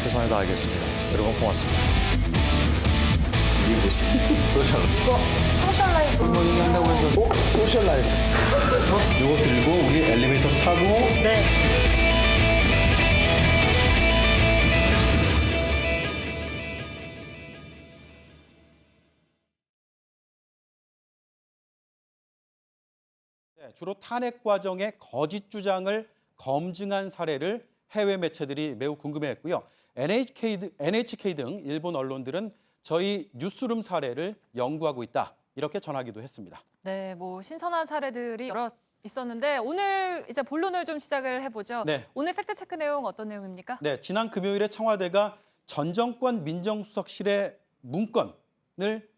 최선을 다하겠습니다. 여러분 고맙습니다. 이게 뭐지? 소셜. 이거 소셜 라이프. 뭐 얘기한다고 해서 소셜 라이프. 이거 들고 우리 엘리베이터 타고 네. 주로 탄핵 과정의 거짓 주장을 검증한 사례를 해외 매체들이 매우 궁금해했고요. NHK 등 일본 언론들은 저희 뉴스룸 사례를 연구하고 있다 이렇게 전하기도 했습니다. 네, 뭐 신선한 사례들이 여러 있었는데 오늘 이제 본론을 좀 시작을 해보죠. 네. 오늘 팩트체크 내용 어떤 내용입니까? 네, 지난 금요일에 청와대가 전 정권 민정수석실의 문건을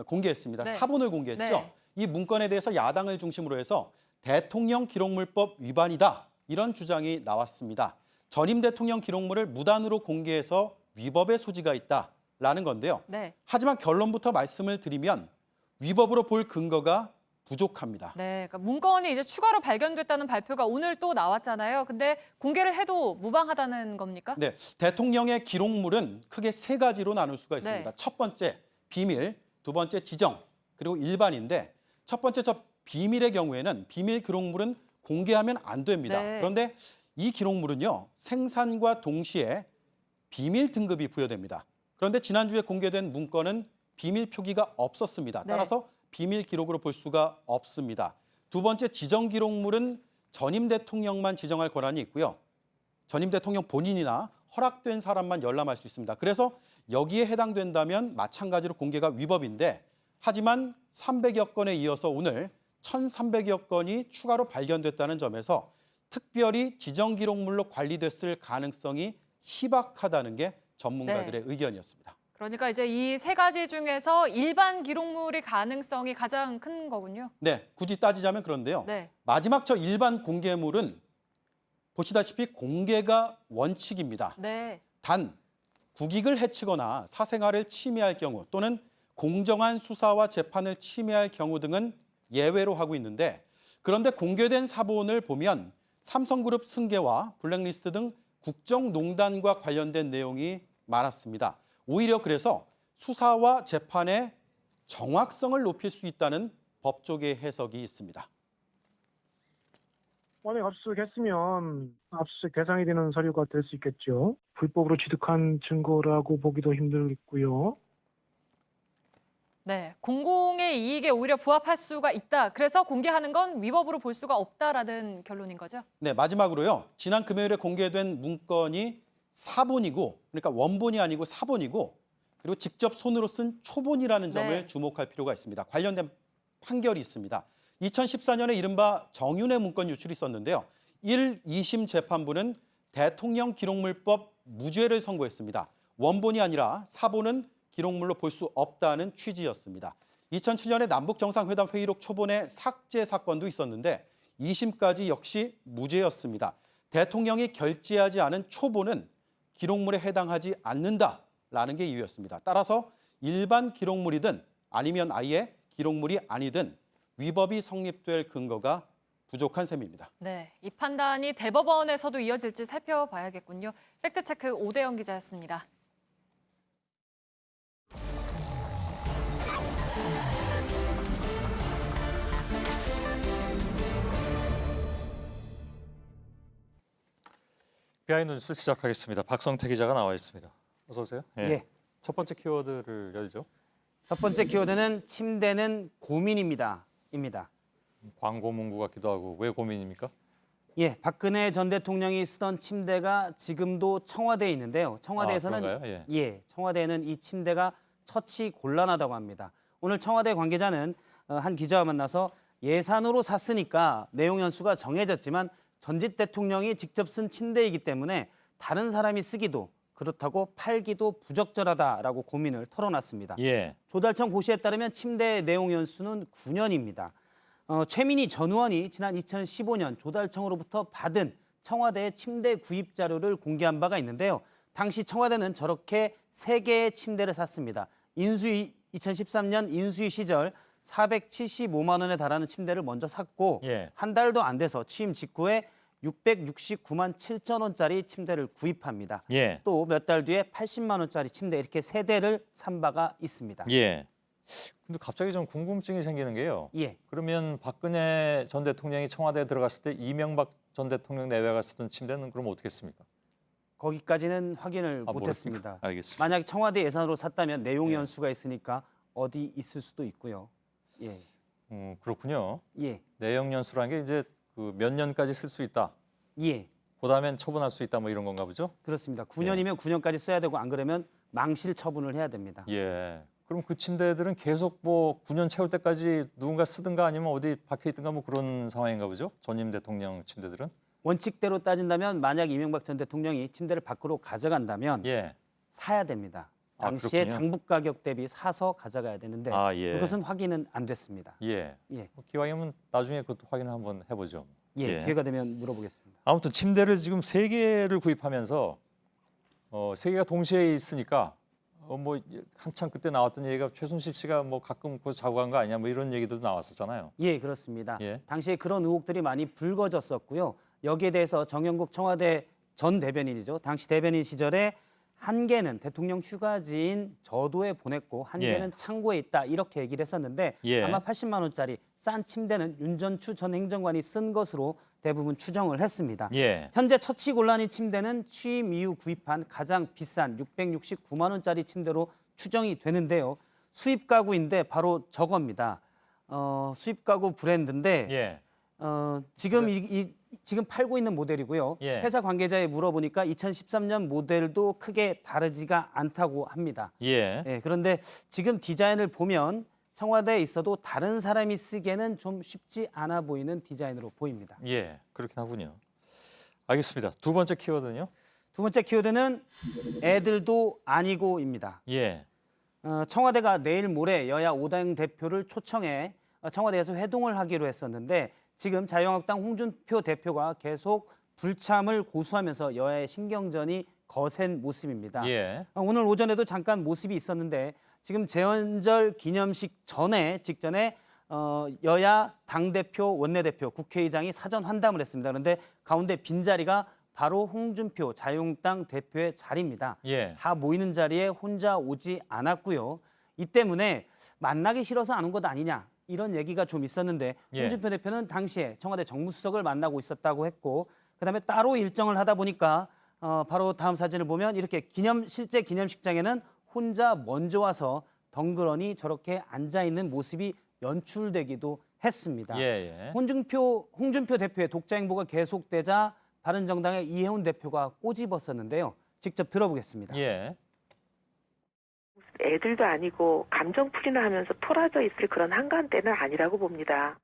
공개했습니다. 네. 사본을 공개했죠. 네. 이 문건에 대해서 야당을 중심으로 해서 대통령 기록물법 위반이다 이런 주장이 나왔습니다. 전임 대통령 기록물을 무단으로 공개해서 위법의 소지가 있다라는 건데요. 네. 하지만 결론부터 말씀을 드리면 위법으로 볼 근거가 부족합니다. 네, 그러니까 문건이 이제 추가로 발견됐다는 발표가 오늘 또 나왔잖아요. 근데 공개를 해도 무방하다는 겁니까? 네, 대통령의 기록물은 크게 세 가지로 나눌 수가 있습니다. 네. 첫 번째 비밀, 두 번째 지정, 그리고 일반인데 첫 번째 저 비밀의 경우에는 비밀 기록물은 공개하면 안 됩니다. 네. 그런데 이 기록물은요 생산과 동시에 비밀 등급이 부여됩니다. 그런데 지난주에 공개된 문건은 비밀 표기가 없었습니다. 네. 따라서 비밀 기록으로 볼 수가 없습니다. 두 번째 지정 기록물은 전임 대통령만 지정할 권한이 있고요. 전임 대통령 본인이나 허락된 사람만 열람할 수 있습니다. 그래서 여기에 해당된다면 마찬가지로 공개가 위법인데 하지만 300여 건에 이어서 오늘 1,300여 건이 추가로 발견됐다는 점에서 특별히 지정 기록물로 관리됐을 가능성이 희박하다는 게 전문가들의 의견이었습니다. 그러니까 이제 이 세 가지 중에서 일반 기록물의 가능성이 가장 큰 거군요. 네, 굳이 따지자면 그런데요. 네. 마지막 저 일반 공개물은 보시다시피 공개가 원칙입니다. 네. 단 국익을 해치거나 사생활을 침해할 경우 또는 공정한 수사와 재판을 침해할 경우 등은 예외로 하고 있는데 그런데 공개된 사본을 보면 삼성그룹 승계와 블랙리스트 등 국정농단과 관련된 내용이 많았습니다. 오히려 그래서 수사와 재판의 정확성을 높일 수 있다는 법조계 해석이 있습니다. 만약 압수수색했으면 압수수색 대상이 되는 서류가 될 수 있겠죠. 불법으로 취득한 증거라고 보기도 힘들고요. 네, 공공의 이익에 오히려 부합할 수가 있다. 그래서 공개하는 건 위법으로 볼 수가 없다라는 결론인 거죠? 네, 마지막으로요. 지난 금요일에 공개된 문건이 사본이고 그러니까 원본이 아니고 사본이고 그리고 직접 손으로 쓴 초본이라는 점을 네. 주목할 필요가 있습니다. 관련된 판결이 있습니다. 2014년에 이른바 정윤회 문건 유출이 있었는데요. 1, 2심 재판부는 대통령 기록물법 무죄를 선고했습니다. 원본이 아니라 사본은 기록물로 볼 수 없다는 취지였습니다. 2007년에 남북정상회담 회의록 초본의 삭제 사건도 있었는데 2심까지 역시 무죄였습니다. 대통령이 결재하지 않은 초본은 기록물에 해당하지 않는다라는 게 이유였습니다. 따라서 일반 기록물이든 아니면 아예 기록물이 아니든 위법이 성립될 근거가 부족한 셈입니다. 네, 이 판단이 대법원에서도 이어질지 살펴봐야겠군요. 팩트체크 오대영 기자였습니다. 비하인드 뉴스 시작하겠습니다. 박성태 기자가 나와 있습니다. 어서 오세요. 예. 첫 번째 키워드를 열죠. 첫 번째 키워드는 침대는 고민입니다. 입니다. 광고 문구 같기도 하고 왜 고민입니까? 예, 박근혜 전 대통령이 쓰던 침대가 지금도 청와대에 있는데요. 청와대에서는 그런가요? 청와대에는 이 침대가 처치 곤란하다고 합니다. 오늘 청와대 관계자는 한 기자와 만나서 예산으로 샀으니까 내용 연수가 정해졌지만 전직 대통령이 직접 쓴 침대이기 때문에 다른 사람이 쓰기도 그렇다고 팔기도 부적절하다라고 고민을 털어놨습니다. 예. 조달청 고시에 따르면 침대 내용 연수는 9년입니다. 최민희 전 의원이 지난 2015년 조달청으로부터 받은 청와대의 침대 구입 자료를 공개한 바가 있는데요. 당시 청와대는 저렇게 3개의 침대를 샀습니다. 2013년 인수위 시절 475만 원에 달하는 침대를 먼저 샀고 예. 한 달도 안 돼서 취임 직후에 669만 7천 원짜리 침대를 구입합니다. 예. 또 몇 달 뒤에 80만 원짜리 침대 이렇게 세 대를 산 바가 있습니다. 예. 근데 갑자기 좀 궁금증이 생기는 게요. 예. 그러면 박근혜 전 대통령이 청와대에 들어갔을 때 이명박 전 대통령 내외가 쓰던 침대는 그럼 어떻게 했습니까? 거기까지는 확인을 아, 못했습니다. 모르겠습니다. 알겠습니다. 만약 청와대 예산으로 샀다면 내용 예. 연수가 있으니까 어디 있을 수도 있고요. 예. 그렇군요. 예. 내용 연수라는 게 이제 그 몇 년까지 쓸 수 있다. 예. 그다음엔 처분할 수 있다 뭐 이런 건가 보죠? 그렇습니다. 9년이면 9년까지 써야 되고 안 그러면 망실 처분을 해야 됩니다. 예. 그럼 그 침대들은 계속 뭐 9년 채울 때까지 누군가 쓰든가 아니면 어디 박혀 있든가 뭐 그런 상황인가 보죠? 전임 대통령 침대들은? 원칙대로 따진다면 만약 이명박 전 대통령이 침대를 밖으로 가져간다면 예. 사야 됩니다. 아, 당시에 그렇군요. 장부 가격 대비 사서 가져가야 되는데 아, 예. 그것은 확인은 안 됐습니다. 예. 예. 뭐 기왕이면 나중에 그것도 확인을 한번 해보죠. 예, 기회가 되면 물어보겠습니다. 아무튼 침대를 지금 3개를 구입하면서 3개가 동시에 있으니까 뭐 한참 그때 나왔던 얘기가 최순실 씨가 뭐 가끔 거기서 자고 간 거 아니냐 뭐 이런 얘기도 나왔었잖아요. 예, 그렇습니다. 예. 당시에 그런 의혹들이 많이 불거졌었고요. 여기에 대해서 정영국 청와대 전 대변인이죠. 당시 대변인 시절에 한 개는 대통령 휴가지인 저도에 보냈고 한 예. 개는 창고에 있다 이렇게 얘기를 했었는데 예. 아마 80만 원짜리 싼 침대는 윤전추 전 행정관이 쓴 것으로 대부분 추정을 했습니다. 예. 현재 처치곤란인 침대는 취임 이후 구입한 가장 비싼 669만 원짜리 침대로 추정이 되는데요. 수입 가구인데 바로 저겁니다. 수입 가구 브랜드인데 예. 지금 지금 팔고 있는 모델이고요. 예. 회사 관계자에 물어보니까 2013년 모델도 크게 다르지가 않다고 합니다. 예. 예, 그런데 지금 디자인을 보면 청와대에 있어도 다른 사람이 쓰기에는 좀 쉽지 않아 보이는 디자인으로 보입니다. 예. 그렇긴 하군요. 알겠습니다. 두 번째 키워드는요? 두 번째 키워드는 애들도 아니고입니다. 예. 청와대가 내일 모레 여야 5당 대표를 초청해 청와대에서 회동을 하기로 했었는데 지금 자유한국당 홍준표 대표가 계속 불참을 고수하면서 여야의 신경전이 거센 모습입니다. 예. 오늘 오전에도 잠깐 모습이 있었는데 지금 재헌절 기념식 직전에 여야 당대표, 원내대표, 국회의장이 사전 환담을 했습니다. 그런데 가운데 빈자리가 바로 홍준표 자유한국당 대표의 자리입니다. 예. 다 모이는 자리에 혼자 오지 않았고요. 이 때문에 만나기 싫어서 안 온 것 아니냐 이런 얘기가 좀 있었는데 예. 홍준표 대표는 당시에 청와대 정무수석을 만나고 있었다고 했고 그다음에 따로 일정을 하다 보니까 바로 다음 사진을 보면 이렇게 실제 기념식장에는 혼자 먼저 와서 덩그러니 저렇게 앉아 있는 모습이 연출되기도 했습니다. 예. 예. 홍준표 대표의 독자 행보가 계속되자 바른정당의 이해훈 대표가 꼬집었었는데요. 직접 들어보겠습니다. 예. 애들도 아니고 감정풀이나 하면서 토라져 있을 그런 한가한때는 아니라고 봅니다.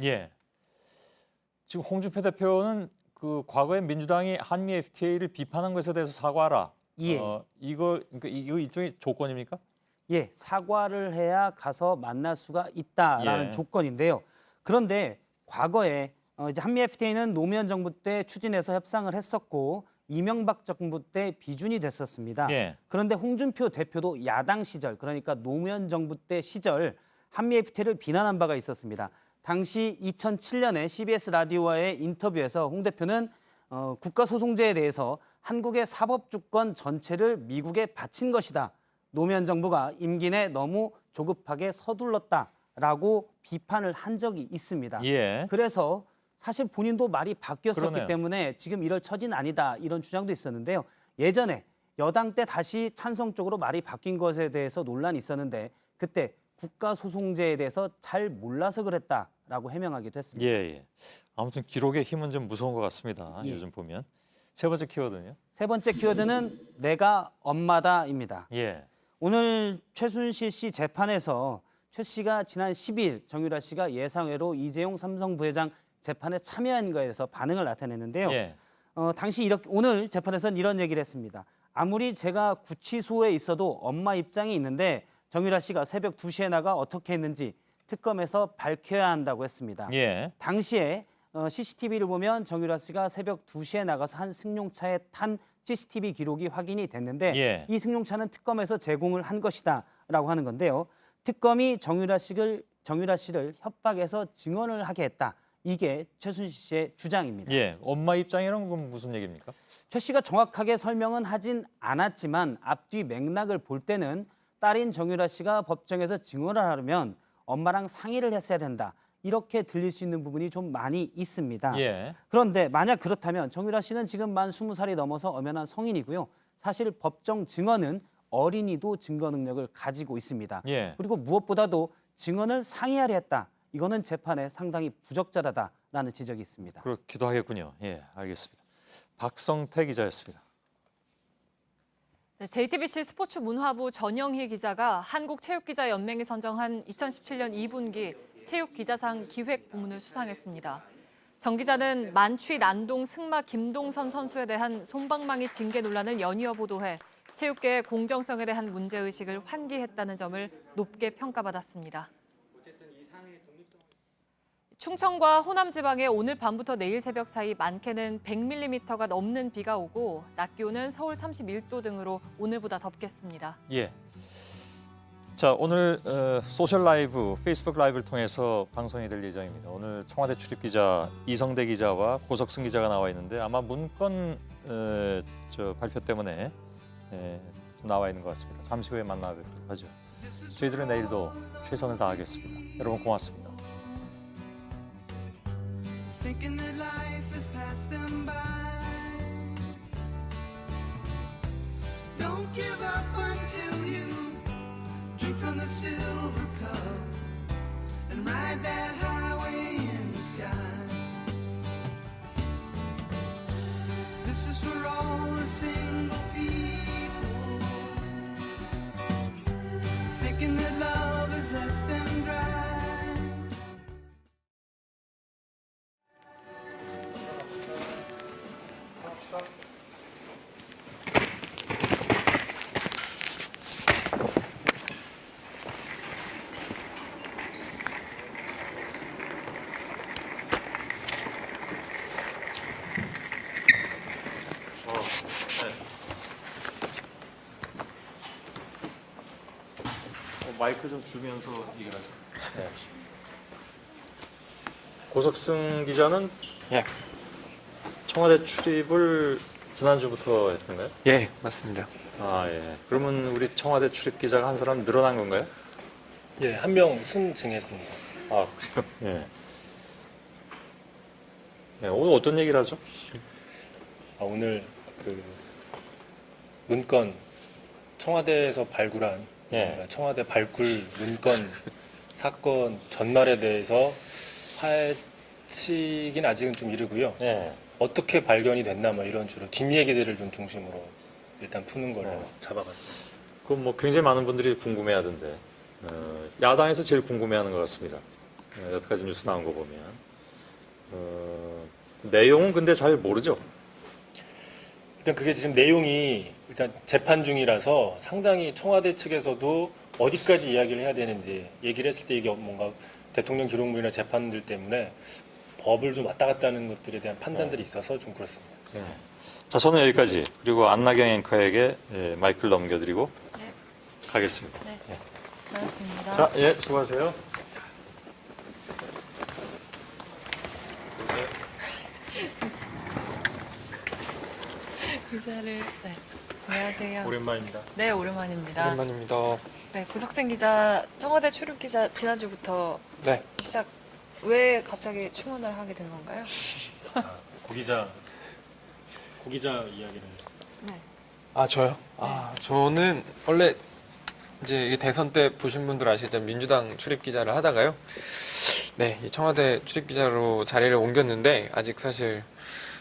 예. 지금 홍준표 대표는 그 과거에 민주당이 한미 FTA를 비판한 것에 대해서 사과하라. 예. 그러니까 이거 일종의 조건입니까? 예, 사과를 해야 가서 만날 수가 있다라는 예. 조건인데요. 그런데 과거에 이제 한미 FTA는 노무현 정부 때 추진해서 협상을 했었고 이명박 정부 때 비준이 됐었습니다. 예. 그런데 홍준표 대표도 야당 시절 그러니까 노무현 정부 때 시절 한미 FTA를 비난한 바가 있었습니다. 당시 2007년에 CBS 라디오와의 인터뷰에서 홍 대표는 국가소송제에 대해서 한국의 사법주권 전체를 미국에 바친 것이다. 노무현 정부가 임기 내 너무 조급하게 서둘렀다라고 비판을 한 적이 있습니다. 예. 그래서 사실 본인도 말이 바뀌었었기 그러네요. 때문에 지금 이럴 처지는 아니다 이런 주장도 있었는데요. 예전에 여당 때 다시 찬성 쪽으로 말이 바뀐 것에 대해서 논란이 있었는데 그때 국가소송제에 대해서 잘 몰라서 그랬다라고 해명하기도 했습니다. 예. 아무튼 기록의 힘은 좀 무서운 것 같습니다. 예. 요즘 보면. 세 번째 키워드는요? 세 번째 키워드는 내가 엄마다입니다. 예. 오늘 최순실 씨 재판에서 최 씨가 지난 10일 정유라 씨가 예상외로 이재용 삼성 부회장 재판에 참여한 거에서 반응을 나타냈는데요. 예. 당시 오늘 재판에서는 이런 얘기를 했습니다. 아무리 제가 구치소에 있어도 엄마 입장이 있는데 정유라 씨가 새벽 2시에 나가 어떻게 했는지 특검에서 밝혀야 한다고 했습니다. 예. 당시에 CCTV를 보면 정유라 씨가 새벽 2시에 나가서 한 승용차에 탄 CCTV 기록이 확인이 됐는데 예. 이 승용차는 특검에서 제공을 한 것이다라고 하는 건데요. 특검이 정유라 씨를 협박해서 증언을 하게 했다. 이게 최순실 씨의 주장입니다. 예, 엄마 입장에는 그럼 무슨 얘기입니까? 최 씨가 정확하게 설명은 하진 않았지만 앞뒤 맥락을 볼 때는 딸인 정유라 씨가 법정에서 증언을 하려면 엄마랑 상의를 했어야 된다. 이렇게 들릴 수 있는 부분이 좀 많이 있습니다. 예. 그런데 만약 그렇다면 정유라 씨는 지금 만 20살이 넘어서 엄연한 성인이고요. 사실 법정 증언은 어린이도 증거 능력을 가지고 있습니다. 예. 그리고 무엇보다도 증언을 상의하려 했다. 이거는 재판에 상당히 부적절하다라는 지적이 있습니다. 그렇기도 하겠군요. 예, 알겠습니다. 박성태 기자였습니다. 네, JTBC 스포츠 문화부 전영희 기자가 한국체육기자연맹이 선정한 2017년 2분기 체육기자상 기획 부문을 수상했습니다. 정 기자는 만취 난동 승마 김동선 선수에 대한 솜방망이 징계 논란을 연이어 보도해 체육계의 공정성에 대한 문제의식을 환기했다는 점을 높게 평가받았습니다. 충청과 호남 지방에 오늘 밤부터 내일 새벽 사이 많게는 100mm가 넘는 비가 오고 낮 기온은 서울 31도 등으로 오늘보다 덥겠습니다. 예. 자, 오늘 소셜 라이브, 페이스북 라이브를 통해서 방송이 될 예정입니다. 오늘 청와대 출입 기자 이성대 기자와 고석승 기자가 나와 있는데 아마 문건 발표 때문에 좀 나와 있는 것 같습니다. 잠시 후에 만나뵙도록 하죠. 저희들은 내일도 최선을 다하겠습니다. 여러분 고맙습니다. Thinking that life has passed them by. Don't give up until you drink from the silver cup and ride that highway in the sky. This is for all the single people thinking that love has left them dry. 마이크 좀 주면서 얘기를 하죠. 네. 고석승 기자는 예. 청와대 출입을 지난주부터 했던가요? 예, 맞습니다. 아, 예. 그러면 우리 청와대 출입 기자가 한 사람 늘어난 건가요? 예, 한 명 순증했습니다. 아, 그래요? 예. 네, 오늘 어떤 얘기를 하죠? 오늘 그 문건 청와대에서 발굴한 예. 청와대 발굴 문건 사건 전말에 대해서 파헤치긴 아직은 좀 이르고요. 예. 어떻게 발견이 됐나 뭐 이런 주로 뒷얘기들을 좀 중심으로 일단 푸는 걸 잡아봤습니다. 그건 뭐 굉장히 많은 분들이 궁금해하던데 야당에서 제일 궁금해하는 것 같습니다. 여태까지 뉴스 나온 거 보면 내용은 근데 잘 모르죠. 일단 그게 지금 내용이 일단 재판 중이라서 상당히 청와대 측에서도 어디까지 이야기를 해야 되는지 얘기를 했을 때 이게 뭔가 대통령 기록물이나 재판들 때문에 법을 좀 왔다 갔다 하는 것들에 대한 판단들이 있어서 좀 그렇습니다. 네. 자, 저는 여기까지. 그리고 안나경 앵커에게 마이크를 넘겨드리고 네. 가겠습니다. 네, 고맙습니다. 자, 예, 수고하세요. 기자를 네. 안녕하세요. 오랜만입니다. 네, 오랜만입니다. 오랜만입니다. 네, 고석생 기자, 청와대 출입 기자 지난주부터 네. 시작. 왜 갑자기 충원을 하게 된 건가요? 고 기자 이야기를. 네. 아, 저요? 아, 저는 원래 이제 이게 대선 때 보신 분들 아시겠지만 민주당 출입 기자를 하다가요. 네, 이 청와대 출입 기자로 자리를 옮겼는데 아직 사실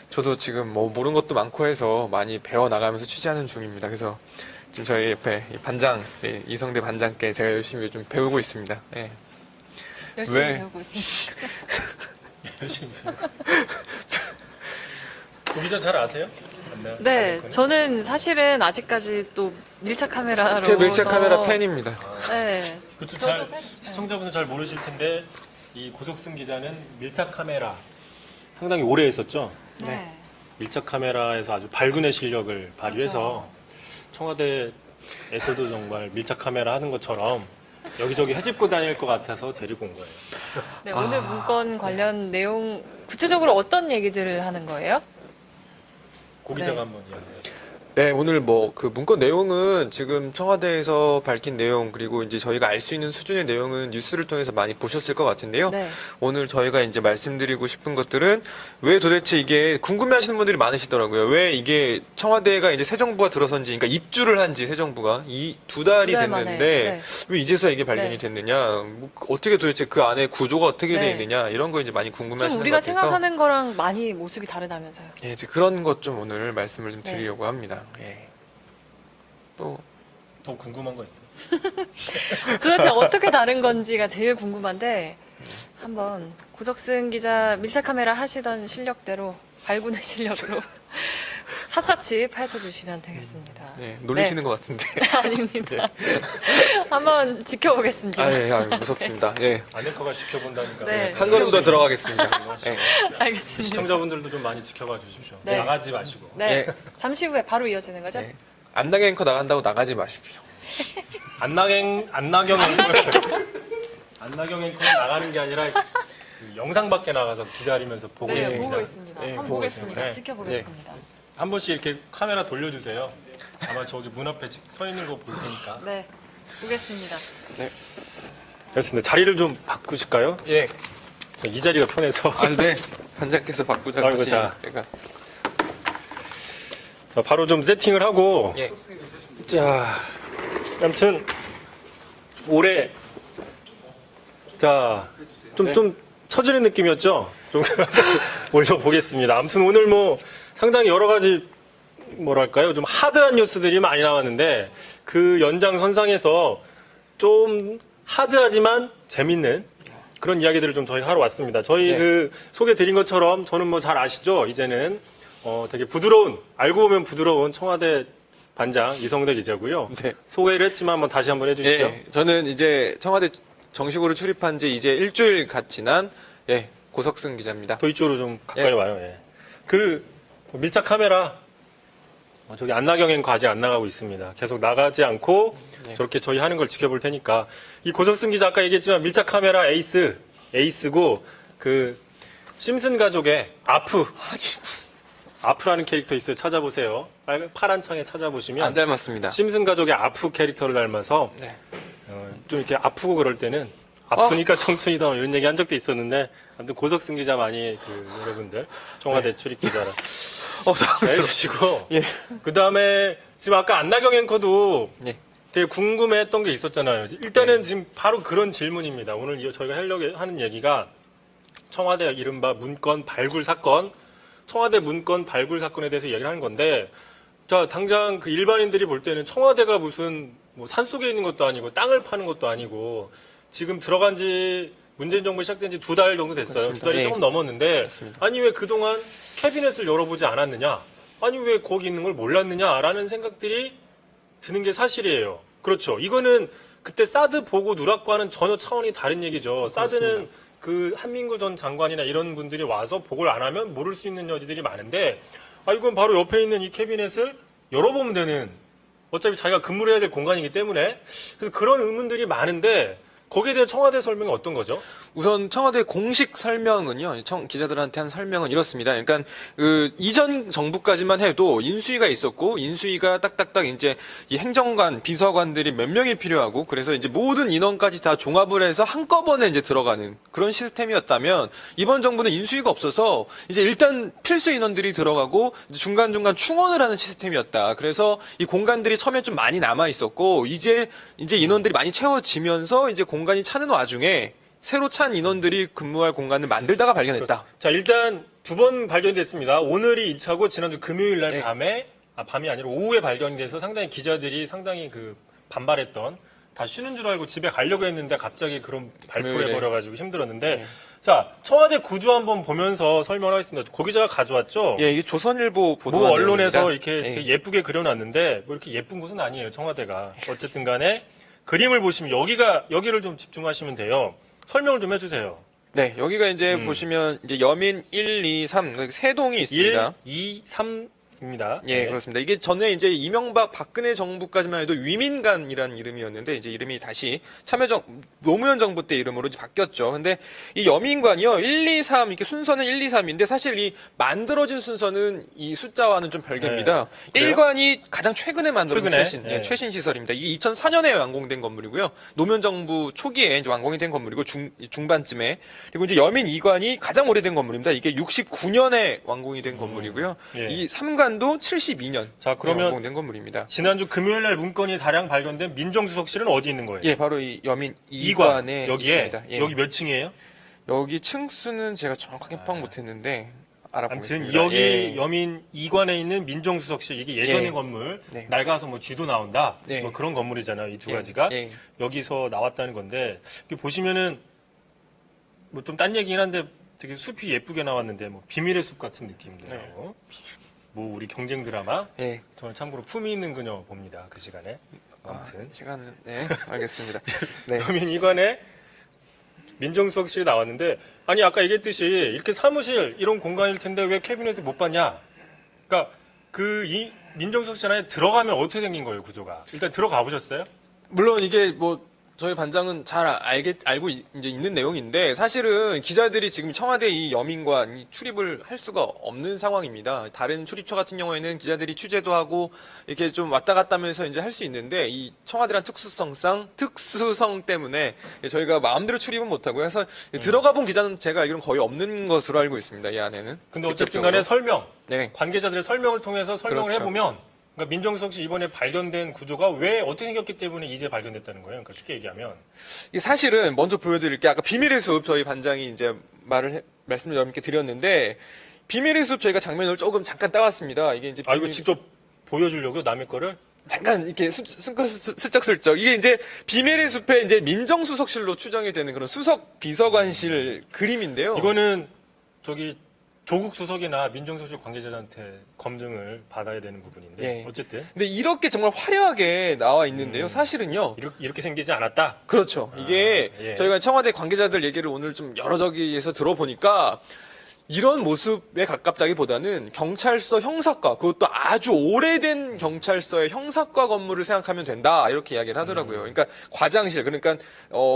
저도 지금 뭐 모르는 것도 많고 해서 많이 배워 나가면서 취재하는 중입니다. 그래서 지금 저희 옆에 이 반장, 이성대 반장께 제가 열심히 좀 배우고 있습니다. 네. 열심히 왜? 배우고 있습니다. 열심히. 고 기자 잘 아세요? 맞나요? 네, 저는 사실은 아직까지 또 밀착 카메라로 제 밀착 카메라 더- 팬입니다. 네. 그것도 저도 잘 팬- 시청자분은 잘 모르실 텐데 이 고석승 기자는 밀착 카메라 상당히 오래 했었죠. 네. 밀착 카메라에서 아주 발군의 실력을 발휘해서 그렇죠. 청와대에서도 정말 밀착 카메라 하는 것처럼 여기저기 헤집고 다닐 것 같아서 데리고 온 거예요. 네, 오늘 문건 관련 내용 구체적으로 어떤 얘기들을 하는 거예요? 고 기자가 네. 한번 이야기해요. 네, 오늘 뭐 그 문건 내용은 지금 청와대에서 밝힌 내용 그리고 이제 저희가 알 수 있는 수준의 내용은 뉴스를 통해서 많이 보셨을 것 같은데요. 네. 오늘 저희가 이제 말씀드리고 싶은 것들은 왜 도대체 이게 궁금해하시는 분들이 많으시더라고요. 왜 이게 청와대가 이제 새 정부가 들어선지, 그러니까 입주를 한지 새 정부가 이 두 달이 두달 만에, 됐는데 네. 왜 이제서야 이게 발견이 네. 됐느냐, 뭐 어떻게 도대체 그 안에 구조가 어떻게 네. 돼 있느냐 이런 거 이제 많이 좀 궁금해하시는 것 우리가 같아서. 생각하는 거랑 많이 모습이 다르다면서요. 예, 이제 그런 것 좀 오늘 말씀을 좀 네. 드리려고 합니다. 예. 또 더 궁금한 거 있어요? 도대체 어떻게 다른 건지가 제일 궁금한데 한번 고석승 기자 밀착 카메라 하시던 실력대로 발군의 실력으로 샅샅이 파헤쳐주시면 되겠습니다. 네, 놀리시는 것 같은데. 아닙니다. 한번 지켜보겠습니다. 아, 예, 무섭습니다. 예. 아내커가 지켜본다니까. 네. 한 걸음 더 들어가겠습니다. 예. 알겠습니다. 시청자분들도 좀 많이 지켜봐 주십시오. 네. 나가지 마시고. 네, 네. 잠시 후에 바로 이어지는 거죠? 네. 안나게 앵커 나간다고 나가지 마십시오. 안나경 앵커는 나가는 게 아니라 그 영상밖에 나가서 기다리면서 보고 네, 있습니다. 보고 있습니다. 네, 한번 보고 보겠습니다. 있습니다. 지켜보겠습니다. 한 번씩 이렇게 카메라 돌려주세요. 아마 저기 문 앞에 서 있는 거 볼 테니까. 네, 보겠습니다. 그렇습니다. 자리를 좀 바꾸실까요? 예. 이 자리가 편해서. 아, 네. 반장께서 바꾸자고 아이고, 자. 하시니까. 바로 좀 세팅을 하고. 예. 자, 아무튼 올해 자, 좀 처지는 느낌이었죠? 좀 올려보겠습니다. 아무튼 오늘 뭐 상당히 여러 가지 뭐랄까요? 좀 하드한 뉴스들이 많이 나왔는데 그 연장선상에서 좀 하드하지만 재밌는 그런 이야기들을 좀 저희 하러 왔습니다. 저희 네. 그 소개 드린 것처럼 저는 뭐 잘 아시죠? 이제는 되게 부드러운, 알고 보면 부드러운 청와대 반장 이성대 기자고요. 네. 소개를 했지만 한번 다시 한번 해주시죠. 예. 저는 이제 청와대 정식으로 출입한 지 이제 일주일 갓 지난 예, 고석승 기자입니다. 더 이쪽으로 좀 가까이 예. 와요. 예. 그 밀착 카메라 저기 안나경 앵커 아직 안 나가고 있습니다. 계속 나가지 않고 네. 저렇게 저희 하는 걸 지켜볼 테니까 이 고석승 기자 아까 얘기했지만 밀착 카메라 에이스고 그 심슨 가족의 아프라는 캐릭터 있어요. 찾아보세요. 파란 창에 찾아보시면 안 닮았습니다. 심슨 가족의 아프 캐릭터를 닮아서 네. 좀 이렇게 아프고 그럴 때는 아프니까 청춘이다 이런 얘기 한 적도 있었는데 아무튼 고석승 기자 많이 그 여러분들 청와대 출입 기자라 당황스러워. 해주시고 예. 그 다음에 지금 아까 안나경 앵커도 예. 되게 궁금했던 게 있었잖아요. 일단은 지금 바로 그런 질문입니다. 오늘 저희가 하려고 하는 얘기가 청와대 이른바 문건 발굴 사건, 청와대 문건 발굴 사건에 대해서 이야기를 하는 건데, 자 당장 그 일반인들이 볼 때는 청와대가 무슨 뭐 산속에 있는 것도 아니고 땅을 파는 것도 아니고 지금 들어간 지 문재인 정부 시작된 지 2달 정도 됐어요. 그렇습니다. 2달이 예. 조금 넘었는데 그렇습니다. 아니 왜 그동안 캐비넷을 열어보지 않았느냐? 아니 왜 거기 있는 걸 몰랐느냐라는 생각들이 드는 게 사실이에요. 그렇죠. 이거는 그때 사드 보고 누락과는 전혀 차원이 다른 얘기죠. 사드는 그 한민구 전 장관이나 이런 분들이 와서 보고를 안 하면 모를 수 있는 여지들이 많은데 이건 바로 옆에 있는 이 캐비넷을 열어보면 되는 어차피 자기가 근무를 해야 될 공간이기 때문에 그래서 그런 의문들이 많은데 거기에 대한 청와대 설명이 어떤 거죠? 우선 청와대 공식 설명은요, 기자들한테 한 설명은 이렇습니다. 그러니까 그 이전 정부까지만 해도 인수위가 있었고 인수위가 딱딱딱 이제 이 행정관, 비서관들이 몇 명이 필요하고 그래서 이제 모든 인원까지 다 종합을 해서 한꺼번에 이제 들어가는 그런 시스템이었다면 이번 정부는 인수위가 없어서 이제 일단 필수 인원들이 들어가고 중간중간 충원을 하는 시스템이었다. 그래서 이 공간들이 처음에 좀 많이 남아 있었고 이제 인원들이 많이 채워지면서 이제 공간이 차는 와중에 새로 찬 인원들이 근무할 공간을 만들다가 발견했다. 자, 일단 2번 발견됐습니다. 오늘이 2차고 지난주 금요일 날 네. 밤이 아니라 오후에 발견이 돼서 상당히 기자들이 상당히 그 반발했던 다 쉬는 줄 알고 집에 가려고 했는데 갑자기 그런 발표를 금요일에. 해버려가지고 힘들었는데 자, 청와대 구조 한번 보면서 설명을 하겠습니다. 고 기자가 가져왔죠? 예, 이게 조선일보 보도 모 언론에서 내용입니다. 이렇게 되게 예쁘게 그려놨는데 뭐 이렇게 예쁜 곳은 아니에요, 청와대가. 어쨌든 간에 그림을 보시면 여기를 좀 집중하시면 돼요. 설명을 좀 해주세요. 네, 여기가 이제 보시면 이제 여민 1, 2, 3 세 동이 있습니다. 1, 2, 3 입니다. 예, 네. 그렇습니다. 이게 전에 이제 이명박 박근혜 정부까지만 해도 위민관이라는 이름이었는데 이제 이름이 다시 노무현 정부 때 이름으로 이제 바뀌었죠. 근데 이 여민관이요. 1, 2, 3 이렇게 순서는 1, 2, 3인데 사실 이 만들어진 순서는 이 숫자와는 좀 별개입니다. 네. 그래요? 1관이 가장 최근에 만들어진 최근에? 네. 최신 시설입니다. 이게 2004년에 완공된 건물이고요. 노무현 정부 초기에 이제 완공이 된 건물이고 중반쯤에 그리고 이제 여민 2관이 가장 오래된 건물입니다. 이게 69년에 완공이 된 건물이고요. 예. 이 3관도 72년 자, 그러면 완공된 건물입니다. 지난주 금요일 날 문건이 다량 발견된 민정수석실은 어디 있는 거예요? 예, 바로 이 여민 2관 2관에 여기에 있습니다. 예. 여기 몇 층이에요? 여기 층수는 제가 정확하게 파악 못했는데 알아보겠습니다. 아무튼 여기 예. 여민 2관에 있는 민정수석실 이게 예전의 예. 건물 네. 낡아서 뭐 쥐도 나온다 네. 뭐 그런 건물이잖아요. 이 두 예. 가지가 예. 여기서 나왔다는 건데 이렇게 보시면은 뭐 좀 딴 얘기긴 한데 되게 숲이 예쁘게 나왔는데 뭐 비밀의 숲 같은 느낌도 네. 나고 뭐 우리 경쟁 드라마 예. 저는 참고로 품위 있는 그녀 봅니다. 그 시간에 아무튼 시간은 네, 알겠습니다. 네. 여민 2관에 민정수석실이 나왔는데 아니 아까 얘기했듯이 이렇게 사무실 이런 공간일 텐데 왜 캐비넷을 못 봤냐? 그러니까 그 이 민정수석실 안에 들어가면 어떻게 생긴 거예요 구조가? 일단 들어가 보셨어요? 물론 이게 뭐 저희 반장은 잘 알고 이제 있는 내용인데 사실은 기자들이 지금 청와대 이 여민관이 출입을 할 수가 없는 상황입니다. 다른 출입처 같은 경우에는 기자들이 취재도 하고 이렇게 좀 왔다 갔다 하면서 이제 할 수 있는데 이 청와대란 특수성 때문에 저희가 마음대로 출입은 못 하고요. 그래서 들어가 본 기자는 제가 알기로는 거의 없는 것으로 알고 있습니다. 이 안에는. 근데 어쨌든 간에 설명, 네. 관계자들의 설명을 통해서 설명을 그렇죠. 해보면 그러니까 민정수석실 이번에 발견된 구조가 왜 어떻게 생겼기 때문에 이제 발견됐다는 거예요. 그러니까 쉽게 얘기하면 이 사실은 먼저 보여드릴 게 아까 비밀의 숲 저희 반장이 이제 말씀을 여러분께 드렸는데 비밀의 숲 저희가 장면을 조금 잠깐 따왔습니다. 이게 이제 아 이거 직접 보여주려고요 남의 거를? 잠깐 이렇게 슬쩍슬쩍 이게 이제 비밀의 숲에 이제 민정수석실로 추정이 되는 그런 수석 비서관실 그림인데요. 이거는 저기 조국 수석이나 민정수석실 관계자들한테 검증을 받아야 되는 부분인데 예. 어쨌든 근데 이렇게 정말 화려하게 나와 있는데요. 사실은요. 이렇게 생기지 않았다. 그렇죠. 이게 예. 저희가 청와대 관계자들 얘기를 오늘 좀 여러 저기에서 들어보니까 이런 모습에 가깝다기보다는 경찰서 형사과, 그것도 아주 오래된 경찰서의 형사과 건물을 생각하면 된다 이렇게 이야기를 하더라고요. 그러니까 과장실, 그러니까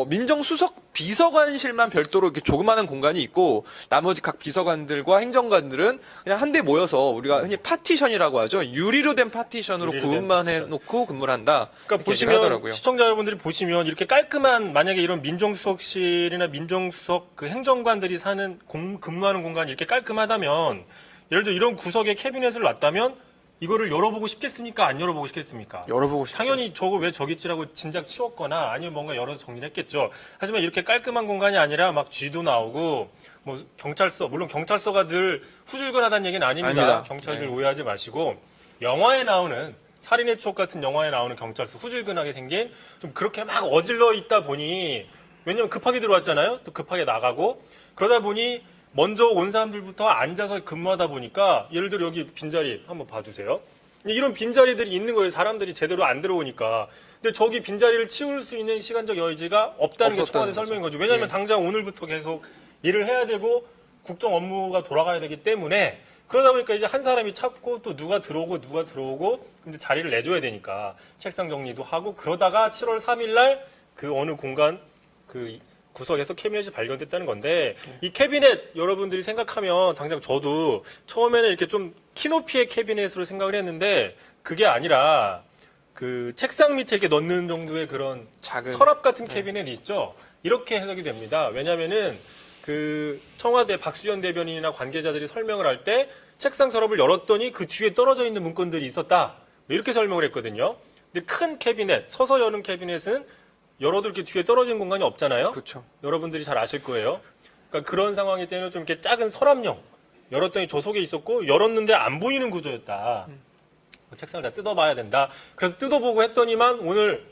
민정수석 비서관실만 별도로 이렇게 조그마한 공간이 있고 나머지 각 비서관들과 행정관들은 그냥 한데 모여서 우리가 흔히 파티션이라고 하죠. 유리로 된 파티션으로 유리로 된 구분만 파티션. 해놓고 근무를 한다. 그러니까 이렇게 얘기를 하더라고요. 보시면 시청자 여러분들이 보시면 이렇게 깔끔한 만약에 이런 민정수석실이나 민정수석 그 행정관들이 사는 근무하는 공간이 이렇게 깔끔하다면 예를 들어 이런 구석에 캐비넷을 놨다면 이거를 열어보고 싶겠습니까? 안 열어보고 싶겠습니까? 열어보고 싶죠. 당연히 저거 왜 저기 있지라고 진작 치웠거나 아니면 뭔가 열어서 정리를 했겠죠. 하지만 이렇게 깔끔한 공간이 아니라 막 쥐도 나오고 뭐 경찰서, 물론 경찰서가 늘 후줄근하다는 얘기는 아닙니다. 아닙니다. 경찰들 네. 오해하지 마시고 영화에 나오는 살인의 추억 같은 영화에 나오는 경찰서 후줄근하게 생긴 좀 그렇게 막 어질러 있다 보니 왜냐면 급하게 들어왔잖아요. 또 급하게 나가고 그러다 보니 먼저 온 사람들부터 앉아서 근무하다 보니까 예를 들어 여기 빈자리 한번 봐주세요. 이런 빈자리들이 있는 거예요. 사람들이 제대로 안 들어오니까. 근데 저기 빈자리를 치울 수 있는 시간적 여지가 없다는 게 없었다는 청와대 거죠. 설명인 거죠. 왜냐하면 예. 당장 오늘부터 계속 일을 해야 되고 국정 업무가 돌아가야 되기 때문에 그러다 보니까 이제 한 사람이 찾고 또 누가 들어오고 근데 자리를 내줘야 되니까 책상 정리도 하고 그러다가 7월 3일 날 그 어느 공간 그 구석에서 캐비넷이 발견됐다는 건데 이 캐비넷 여러분들이 생각하면 당장 저도 처음에는 이렇게 좀 키높이의 캐비넷으로 생각을 했는데 그게 아니라 그 책상 밑에 이렇게 넣는 정도의 그런 작은 서랍 같은 캐비넷이 있죠. 이렇게 해석이 됩니다. 왜냐하면은 그 청와대 박수현 대변인이나 관계자들이 설명을 할 때 책상 서랍을 열었더니 그 뒤에 떨어져 있는 문건들이 있었다. 이렇게 설명을 했거든요. 근데 큰 캐비넷, 서서 여는 캐비넷은 열어도 이렇게 뒤에 떨어진 공간이 없잖아요. 그렇죠. 여러분들이 잘 아실 거예요. 그러니까 그런 상황일 때는 좀 이렇게 작은 서랍용 열었더니 저 속에 있었고 열었는데 안 보이는 구조였다. 책상을 다 뜯어봐야 된다. 그래서 뜯어보고 했더니만 오늘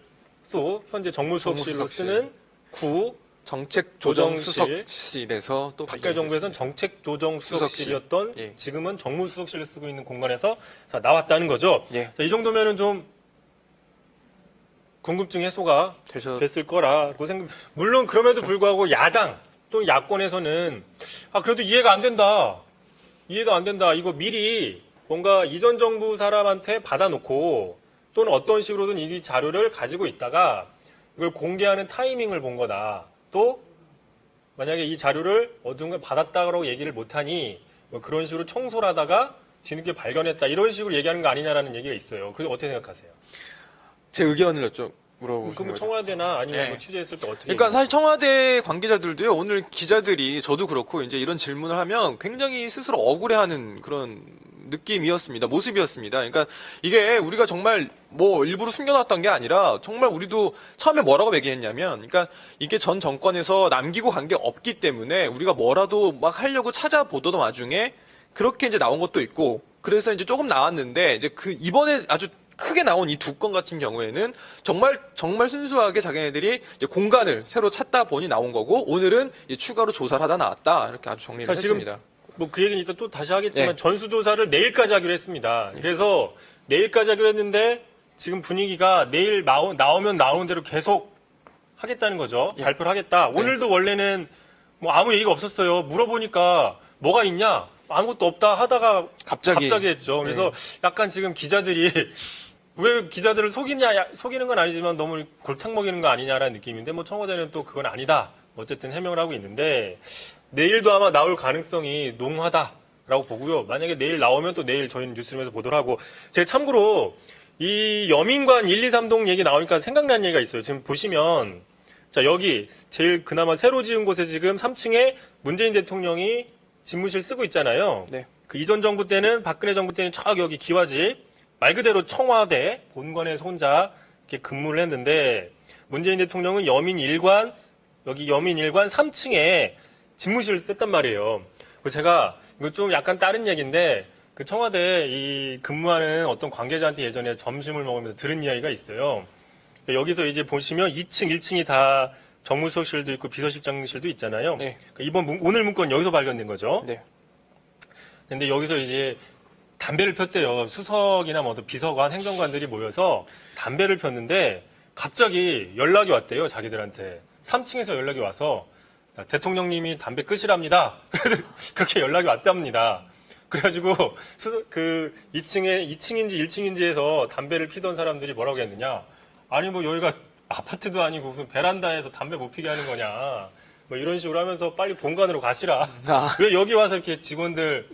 또 현재 정무수석실로 정무수석실. 쓰는 구 정책조정수석실에서 또 박근혜 정부에서는 정책조정수석실이었던 수석실. 예. 지금은 정무수석실을 쓰고 있는 공간에서 자, 나왔다는 거죠. 예. 자, 이 정도면은 좀 궁금증 해소가 됐을 거라고 생각. 물론 그럼에도 불구하고 야당 또는 야권에서는 그래도 이해가 안 된다. 이거 미리 뭔가 이전 정부 사람한테 받아놓고 또는 어떤 식으로든 이 자료를 가지고 있다가 이걸 공개하는 타이밍을 본 거다. 또 만약에 이 자료를 어딘가 받았다고 얘기를 못하니 뭐 그런 식으로 청소를 하다가 뒤늦게 발견했다. 이런 식으로 얘기하는 거 아니냐라는 얘기가 있어요. 그래서 어떻게 생각하세요? 제 의견을 좀 물어보시는 그럼 거죠. 청와대나 아니면 네. 뭐 취재했을 때 어떻게 그러니까 사실 청와대 관계자들도요, 오늘 기자들이 저도 그렇고 이제 이런 질문을 하면 굉장히 스스로 억울해하는 그런 느낌이었습니다. 모습이었습니다. 그러니까 이게 우리가 정말 뭐 일부러 숨겨놨던 게 아니라 정말 우리도 처음에 뭐라고 얘기했냐면, 그러니까 이게 전 정권에서 남기고 간 게 없기 때문에 우리가 뭐라도 막 하려고 찾아보던 와중에 그렇게 이제 나온 것도 있고, 그래서 이제 조금 나왔는데 이제 그 이번에 아주 크게 나온 이 두 건 같은 경우에는 정말 순수하게 자기네들이 이제 공간을 새로 찾다 보니 나온 거고, 오늘은 이제 추가로 조사를 하다 나왔다, 이렇게 아주 정리를 자, 지금 했습니다. 뭐 그 얘기는 이따 또 다시 하겠지만 네. 전수조사를 내일까지 하기로 했습니다. 그래서 내일까지 하기로 했는데 지금 분위기가 내일 나오면 나오는 대로 계속 하겠다는 거죠. 예. 발표를 하겠다. 오늘도 원래는 뭐 아무 얘기가 없었어요. 물어보니까 뭐가 있냐? 아무것도 없다 하다가 갑자기 했죠. 그래서 약간 지금 기자들이 왜 기자들을 속이는 건 아니지만 너무 골탕 먹이는 거 아니냐라는 느낌인데, 뭐 청와대는 또 그건 아니다. 어쨌든 해명을 하고 있는데 내일도 아마 나올 가능성이 농하다라고 보고요. 만약에 내일 나오면 또 내일 저희는 뉴스룸에서 보도를 하고, 제가 참고로 이 여민관 1, 2, 3동 얘기 나오니까 생각나는 얘기가 있어요. 지금 보시면 자, 여기 제일 그나마 새로 지은 곳에 지금 3층에 문재인 대통령이 집무실 쓰고 있잖아요. 네. 그 이전 정부 때는, 박근혜 정부 때는 저 여기 기와집, 말 그대로 청와대 본관에서 혼자 이렇게 근무를 했는데, 문재인 대통령은 여민 1관, 여기 여민 1관 3층에 집무실을 뺐단 말이에요. 그래서 제가 이거 좀 약간 다른 얘기인데, 그 청와대 이 근무하는 어떤 관계자한테 예전에 점심을 먹으면서 들은 이야기가 있어요. 여기서 이제 보시면 2층, 1층이 다 정무수석실도 있고 비서실장실도 있잖아요. 네. 오늘 문건 여기서 발견된 거죠. 네. 근데 여기서 이제 담배를 폈대요. 수석이나 뭐 비서관, 행정관들이 모여서 담배를 폈는데 갑자기 연락이 왔대요. 자기들한테. 3층에서 연락이 와서 대통령님이 담배 끄시랍니다. 그렇게 연락이 왔답니다. 그래가지고 그 2층인지 1층인지에서 담배를 피던 사람들이 뭐라고 했느냐. 아니 뭐 여기가 아파트도 아니고 무슨 베란다에서 담배 못 피게 하는 거냐. 뭐 이런 식으로 하면서 빨리 본관으로 가시라. 왜 여기 와서 이렇게 직원들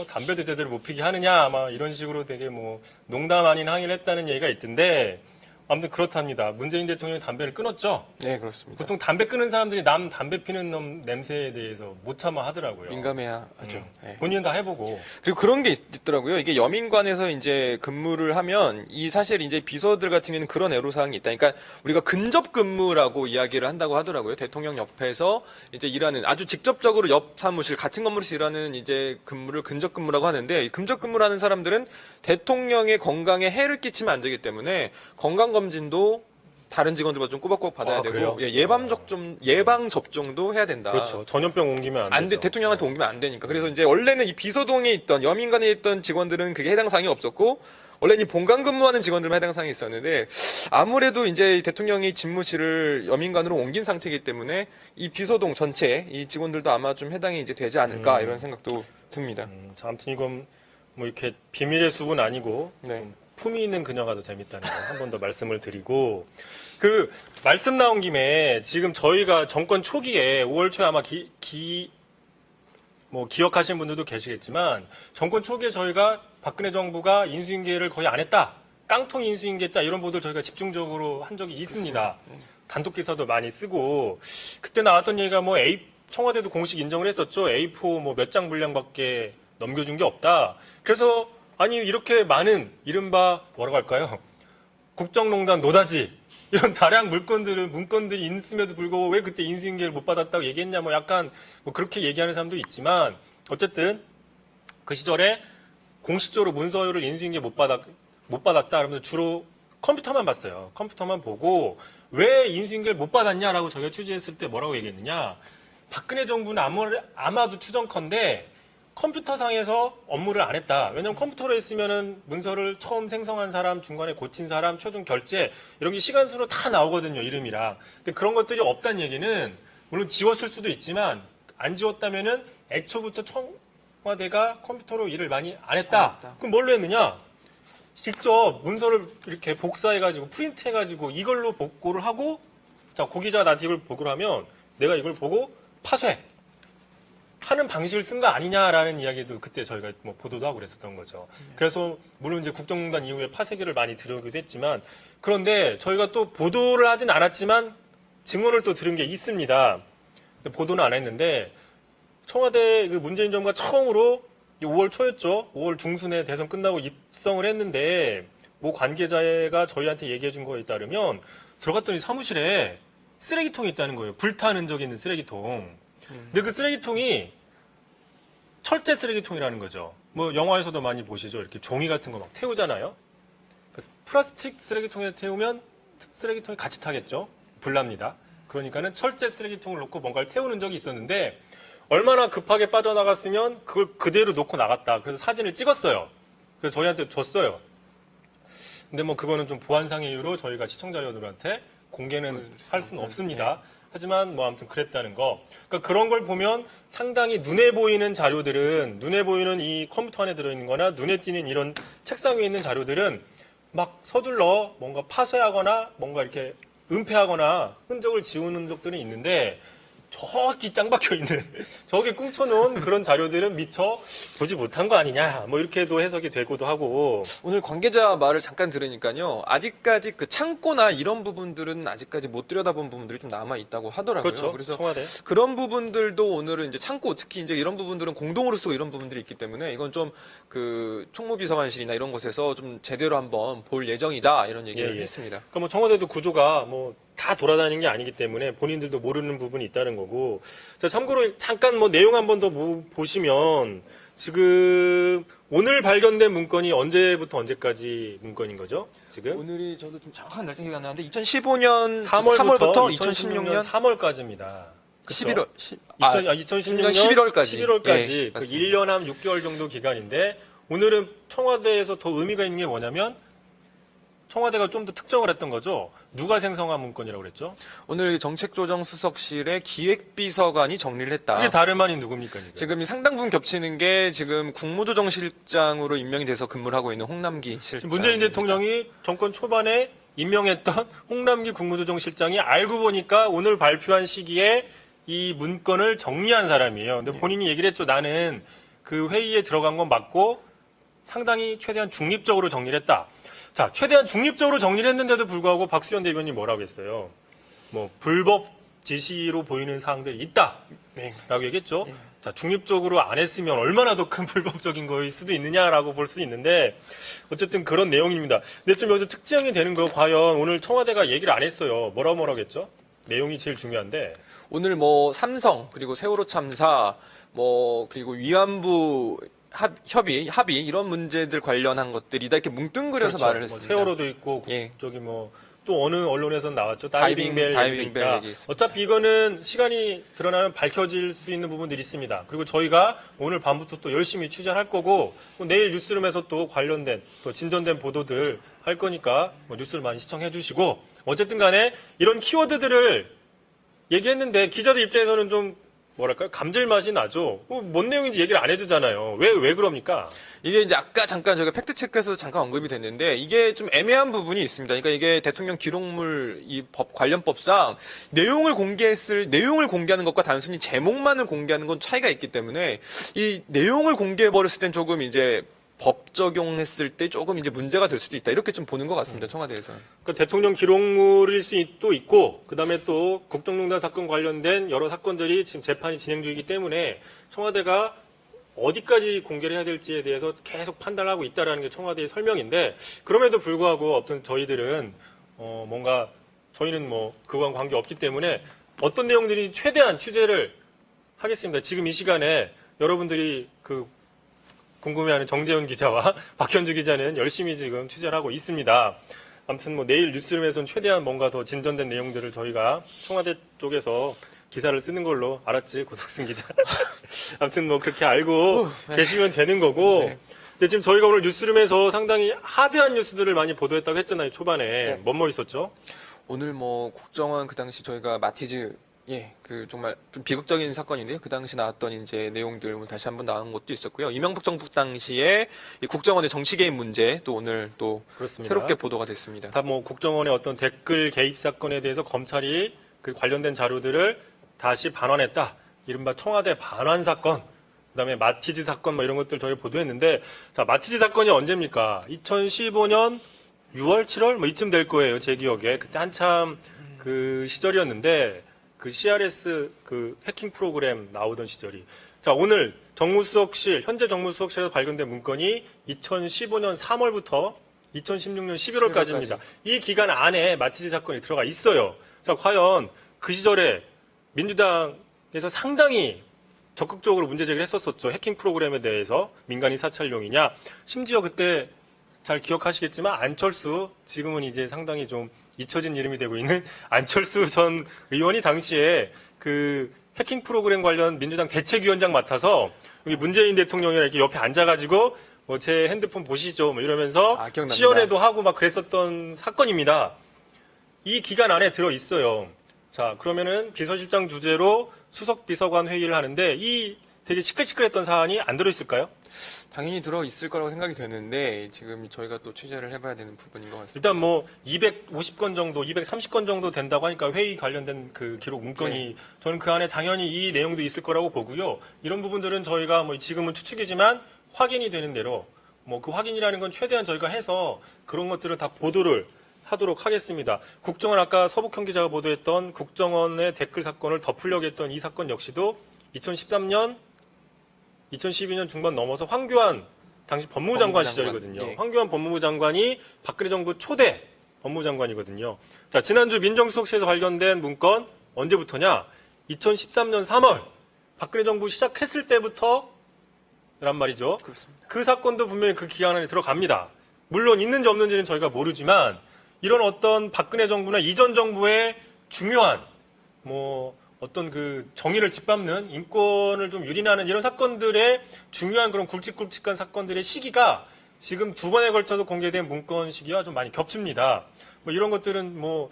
담배도 제대로 못 피게 하느냐. 아마 이런 식으로 되게 뭐 농담 아닌 항의를 했다는 얘기가 있던데, 아무튼 그렇답니다. 문재인 대통령이 담배를 끊었죠. 네, 그렇습니다. 보통 담배 끊은 사람들이 남 담배 피는 놈 냄새에 대해서 못 참아 하더라고요. 민감해야 하죠. 네. 본인은 다 해보고. 그리고 그런 게 있더라고요. 이게 여민관에서 이제 근무를 하면 이 사실 이제 비서들 같은 경우는 그런 애로사항이 있다. 그러니까 우리가 근접 근무라고 이야기를 한다고 하더라고요. 대통령 옆에서 이제 일하는, 아주 직접적으로 옆 사무실 같은 건물에서 일하는 이제 근무를 근접 근무라고 하는데, 이 근접 근무를 하는 사람들은 대통령의 건강에 해를 끼치면 안 되기 때문에 건강 검진도 다른 직원들보다 좀 꼬박꼬박 받아야 되고, 그래요? 예, 예방 접종도 해야 된다. 그렇죠. 전염병 옮기면 안 되죠. 대통령한테 옮기면 안 되니까. 그래서 이제 원래는 이 비서동에 있던 여민관에 있던 직원들은 그게 해당 사항이 없었고, 원래는 이 본관 근무하는 직원들만 해당 사항이 있었는데, 아무래도 이제 대통령이 집무실을 여민관으로 옮긴 상태이기 때문에 이 비서동 전체 이 직원들도 아마 좀 해당이 이제 되지 않을까 이런 생각도 듭니다. 자, 아무튼 이건 뭐 이렇게 비밀의 숲은 아니고 네. 좀 품이 있는 그녀가 더 재밌다는 거 한 번 더 말씀을 드리고, 그 말씀 나온 김에 지금 저희가 정권 초기에 5월 초에 아마 기억하시는 분들도 계시겠지만, 정권 초기에 저희가 박근혜 정부가 인수인계를 거의 안 했다, 깡통 인수인계했다, 이런 보도를 저희가 집중적으로 한 적이 있습니다. 단독 기사도 많이 쓰고, 그때 나왔던 얘기가 뭐 청와대도 공식 인정을 했었죠. A4 뭐 몇 장 분량밖에 넘겨준 게 없다. 그래서 아니 이렇게 많은 이른바 뭐라고 할까요? 국정농단 노다지 이런 다량 문건들이 있음에도 불구하고 왜 그때 인수인계를 못 받았다고 얘기했냐, 뭐 약간 뭐 그렇게 얘기하는 사람도 있지만, 어쨌든 그 시절에 공식적으로 문서를 인수인계 못 받았다 그러면서 주로 컴퓨터만 봤어요. 컴퓨터만 보고 왜 인수인계를 못 받았냐라고 저희가 취재했을 때 뭐라고 얘기했느냐. 박근혜 정부는 아마도 추정컨대 컴퓨터상에서 업무를 안 했다. 왜냐하면 컴퓨터로 했으면은 문서를 처음 생성한 사람, 중간에 고친 사람, 최종 결제 이런 게 시간수로 다 나오거든요, 이름이랑. 근데 그런 것들이 없다는 얘기는, 물론 지웠을 수도 있지만 안 지웠다면은 애초부터 청와대가 컴퓨터로 일을 많이 안 했다. 그럼 뭘로 했느냐? 직접 문서를 이렇게 복사해가지고 프린트해가지고 이걸로 보고를 하고 자, 고 기자가 나한테 이걸 보고를 하면 내가 이걸 보고 파쇄 하는 방식을 쓴 거 아니냐라는 이야기도 그때 저희가 뭐 보도도 하고 그랬었던 거죠. 그래서 물론 이제 국정농단 이후에 파쇄기를 많이 들여오기도 했지만 그런데 저희가 또 보도를 하진 않았지만 증언을 또 들은 게 있습니다. 근데 보도는 안 했는데 청와대 그 문재인 정부가 처음으로 5월 초였죠. 5월 중순에 대선 끝나고 입성을 했는데 뭐 관계자가 저희한테 얘기해 준 거에 따르면 들어갔더니 사무실에 쓰레기통이 있다는 거예요. 불타는 흔적이 있는 쓰레기통. 근데 그 쓰레기통이 철제 쓰레기통이라는 거죠. 뭐 영화에서도 많이 보시죠. 이렇게 종이 같은 거 막 태우잖아요. 그 플라스틱 쓰레기통에 태우면 쓰레기통이 같이 타겠죠. 불납니다. 그러니까는 철제 쓰레기통을 놓고 뭔가를 태우는 적이 있었는데 얼마나 급하게 빠져나갔으면 그걸 그대로 놓고 나갔다. 그래서 사진을 찍었어요. 그래서 저희한테 줬어요. 근데 뭐 그거는 좀 보안상의 이유로 저희가 시청자 여러분한테 공개는 할 수는 없습니다. 하지만 뭐 아무튼 그랬다는 거. 그러니까 그런 걸 보면 상당히 눈에 보이는 자료들은 눈에 보이는 이 컴퓨터 안에 들어있는 거나 눈에 띄는 이런 책상 위에 있는 자료들은 막 서둘러 뭔가 파쇄하거나 뭔가 이렇게 은폐하거나 흔적을 지우는 흔적들이 있는데 저기 짱 박혀 있는 저게 꽁쳐놓은 그런 자료들은 미처 보지 못한 거 아니냐 뭐 이렇게도 해석이 되고도 하고 오늘 관계자 말을 잠깐 들으니까요. 아직까지 그 창고나 이런 부분들은 아직까지 못 들여다본 부분들이 좀 남아 있다고 하더라고요. 그렇죠. 그래서 청와대 그런 부분들도 오늘은 이제 창고 특히 이제 이런 부분들은 공동으로 쓰고 이런 부분들이 있기 때문에 이건 좀 그 총무비서관실이나 이런 곳에서 좀 제대로 한번 볼 예정이다 이런 얘기를 예. 했습니다. 그러니까 뭐 청와대도 구조가 뭐 다 돌아다니는 게 아니기 때문에 본인들도 모르는 부분이 있다는 거고. 자, 참고로 잠깐 뭐 내용 한 번 더 보시면 지금 오늘 발견된 문건이 언제부터 언제까지 문건인 거죠? 지금 오늘이 저도 좀 정확한 날짜 기억이 안 나는데 2015년 3월부터 2016년 3월까지입니다. 11월 2016년 11월까지. 11월까지 예, 그 맞습니다. 1년 한 6개월 정도 기간인데 오늘은 청와대에서 더 의미가 있는 게 뭐냐면 청와대가 좀 더 특정을 했던 거죠. 누가 생성한 문건이라고 그랬죠? 오늘 정책조정수석실의 기획비서관이 정리를 했다. 그게 다름 아닌 누굽니까 지금? 지금 상당 부분 겹치는 게 지금 국무조정실장으로 임명이 돼서 근무를 하고 있는 홍남기 실장. 문재인 대통령이 정권 초반에 임명했던 홍남기 국무조정실장이 알고 보니까 오늘 발표한 시기에 이 문건을 정리한 사람이에요. 근데 본인이 얘기를 했죠. 나는 그 회의에 들어간 건 맞고 상당히 최대한 중립적으로 정리를 했다. 자, 최대한 중립적으로 정리를 했는데도 불구하고 박수현 대변인이 뭐라고 했어요? 뭐 불법 지시로 보이는 사항들이 있다. 라고 얘기했죠. 자, 중립적으로 안 했으면 얼마나 더 큰 불법적인 거일 수도 있느냐라고 볼 수 있는데 어쨌든 그런 내용입니다. 근데 좀 여기서 특징이 되는 거 과연 오늘 청와대가 얘기를 안 했어요. 뭐라고 했죠? 내용이 제일 중요한데 오늘 뭐 삼성 그리고 세월호 참사 뭐 그리고 위안부 합의 이런 문제들 관련한 것들이다 이렇게 뭉뚱그려서 그렇죠. 말을 뭐 했습니다. 세월호도 있고 예. 저기 뭐 또 어느 언론에서 나왔죠. 다이빙벨 다이빙벨 있다. 얘기 있습니다. 어차피 이거는 시간이 드러나면 밝혀질 수 있는 부분들이 있습니다. 그리고 저희가 오늘 밤부터 또 열심히 취재를 할 거고 또 내일 뉴스룸에서 또 관련된 또 진전된 보도들 할 거니까 뭐 뉴스를 많이 시청해 주시고 어쨌든 간에 이런 키워드들을 얘기했는데 기자들 입장에서는 좀 뭐랄까요? 감질맛이 나죠. 뭔 내용인지 얘기를 안 해주잖아요. 왜 그럽니까? 이게 이제 아까 잠깐 저희가 팩트체크에서 잠깐 언급이 됐는데 이게 좀 애매한 부분이 있습니다. 그러니까 이게 대통령 기록물 이 법 관련법상 내용을 공개하는 것과 단순히 제목만을 공개하는 건 차이가 있기 때문에 이 내용을 공개해 버렸을 땐 조금 이제 법 적용했을 때 조금 이제 문제가 될 수도 있다. 이렇게 좀 보는 것 같습니다. 청와대에서는. 그러니까 대통령 기록물일 수도 있고 그다음에 또 국정농단 사건 관련된 여러 사건들이 지금 재판이 진행 중이기 때문에 청와대가 어디까지 공개를 해야 될지에 대해서 계속 판단을 하고 있다라는 게 청와대의 설명인데 그럼에도 불구하고 어떤 저희들은 뭔가 저희는 뭐 그거랑 관계 없기 때문에 어떤 내용들이 최대한 취재를 하겠습니다. 지금 이 시간에 여러분들이 그 궁금해하는 정재훈 기자와 박현주 기자는 열심히 지금 취재를 하고 있습니다. 아무튼 뭐 내일 뉴스룸에서는 최대한 뭔가 더 진전된 내용들을 저희가 청와대 쪽에서 기사를 쓰는 걸로 알았지 고석승 기자. 아무튼 뭐 그렇게 알고 계시면 되는 거고. 네. 근데 지금 저희가 오늘 뉴스룸에서 상당히 하드한 뉴스들을 많이 보도했다고 했잖아요. 초반에. 뭔 있었죠? 오늘 뭐 국정원 그 당시 저희가 마티즈 예, 그 정말 좀 비극적인 사건인데요. 그 당시 나왔던 이제 내용들 다시 한번 나온 것도 있었고요. 이명박 정부 당시에 이 국정원의 정치 개입 문제 또 오늘 또 그렇습니다. 새롭게 보도가 됐습니다. 다 뭐 국정원의 어떤 댓글 개입 사건에 대해서 검찰이 그 관련된 자료들을 다시 반환했다. 이른바 청와대 반환 사건, 그다음에 마티즈 사건 뭐 이런 것들 저희 보도했는데, 자, 마티즈 사건이 언제입니까? 2015년 6월, 7월 뭐 이쯤 될 거예요. 제 기억에. 그때 한참 그 시절이었는데 그 CRS 그 해킹 프로그램 나오던 시절이. 자, 오늘 정무수석실, 현재 정무수석실에서 발견된 문건이 2015년 3월부터 2016년 11월까지입니다. 이 기간 안에 마티즈 사건이 들어가 있어요. 자, 과연 그 시절에 민주당에서 상당히 적극적으로 문제 제기를 했었었죠. 해킹 프로그램에 대해서 민간인 사찰용이냐. 심지어 그때 잘 기억하시겠지만 안철수, 지금은 이제 상당히 좀 잊혀진 이름이 되고 있는 안철수 전 의원이 당시에 그 해킹 프로그램 관련 민주당 대책위원장 맡아서 여기 문재인 대통령이랑 이렇게 옆에 앉아가지고 뭐 제 핸드폰 보시죠 뭐 이러면서 기억납니다. 시연회도 하고 막 그랬었던 사건입니다. 이 기간 안에 들어 있어요. 자, 그러면은 비서실장 주재로 수석 비서관 회의를 하는데 이 되게 시끌시끌했던 사안이 안 들어 있을까요? 당연히 들어 있을 거라고 생각이 되는데 지금 저희가 또 취재를 해봐야 되는 부분인 것 같습니다. 일단 뭐 250건 정도, 230건 정도 된다고 하니까 회의 관련된 그 기록 문건이 저는 그 안에 당연히 이 내용도 있을 거라고 보고요. 이런 부분들은 저희가 뭐 지금은 추측이지만 확인이 되는 대로 뭐 그 확인이라는 건 최대한 저희가 해서 그런 것들을 다 보도를 하도록 하겠습니다. 국정원 아까 서복형 기자가 보도했던 국정원의 댓글 사건을 덮으려고 했던 이 사건 역시도 2013년 2012년 중반 넘어서 황교안 당시 법무부 장관 시절이거든요. 예. 황교안 법무부 장관이 박근혜 정부 초대 법무부 장관이거든요. 자, 지난주 민정수석실에서 발견된 문건 언제부터냐? 2013년 3월 박근혜 정부 시작했을 때부터 란 말이죠. 그렇습니다. 그 사건도 분명히 그 기간 안에 들어갑니다. 물론 있는지 없는지는 저희가 모르지만 이런 어떤 박근혜 정부나 이전 정부의 중요한 뭐 어떤 그 정의를 짓밟는 인권을 좀 유린하는 이런 사건들의 중요한 그런 굵직굵직한 사건들의 시기가 지금 두 번에 걸쳐서 공개된 문건 시기와 좀 많이 겹칩니다. 뭐 이런 것들은 뭐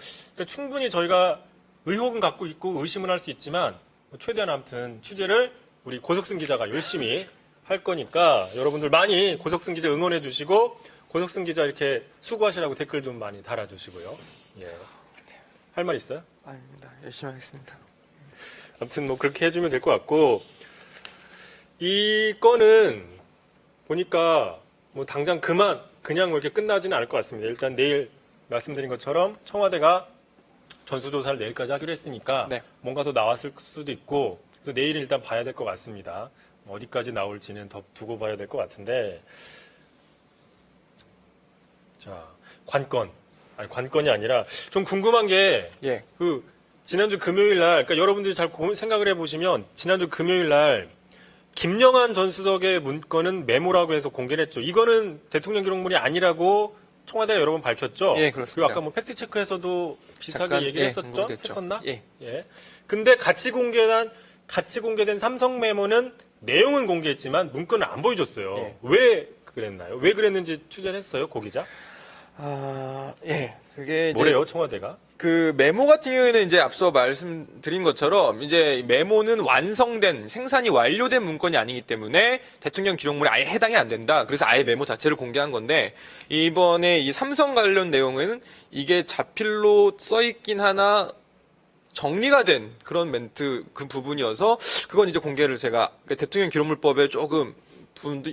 충분히 저희가 의혹은 갖고 있고 의심은 할 수 있지만 최대한 아무튼 취재를 우리 고석승 기자가 열심히 할 거니까 여러분들 많이 고석승 기자 응원해 주시고 고석승 기자 이렇게 수고하시라고 댓글 좀 많이 달아주시고요. 예. 할 말 있어요? 아닙니다. 열심히 하겠습니다. 아무튼 뭐 그렇게 해주면 될 것 같고 이 건은 보니까 뭐 당장 그냥 뭐 이렇게 끝나지는 않을 것 같습니다. 일단 내일 말씀드린 것처럼 청와대가 전수조사를 내일까지 하기로 했으니까 네. 뭔가 더 나왔을 수도 있고 그래서 내일 일단 봐야 될 것 같습니다. 어디까지 나올지는 더 두고 봐야 될 것 같은데 자 관건이 아니라 좀 궁금한 게 예. 그 지난주 금요일 날, 그러니까 여러분들이 잘 생각을 해보시면 지난주 금요일 날 김영한 전 수석의 문건은 메모라고 해서 공개를 했죠. 이거는 대통령 기록물이 아니라고 청와대가 여러 번 밝혔죠. 예, 그렇습니다. 그리고 아까 뭐 팩트 체크에서도 비슷하게 잠깐, 얘기를 예, 했었죠. 언급됐죠. 했었나? 예. 예. 근데 같이 공개된 삼성 메모는 내용은 공개했지만 문건을 안 보여줬어요. 예. 왜 그랬나요? 왜 그랬는지 취재를 했어요, 고 기자? 예. 그게 이제 뭐래요, 청와대가? 그 메모 같은 경우에는 이제 앞서 말씀드린 것처럼 이제 메모는 완성된 생산이 완료된 문건이 아니기 때문에 대통령 기록물에 아예 해당이 안 된다. 그래서 아예 메모 자체를 공개한 건데 이번에 이 삼성 관련 내용은 이게 자필로 써 있긴 하나 정리가 된 그런 멘트 그 부분이어서 그건 이제 공개를 제가 대통령 기록물법에 조금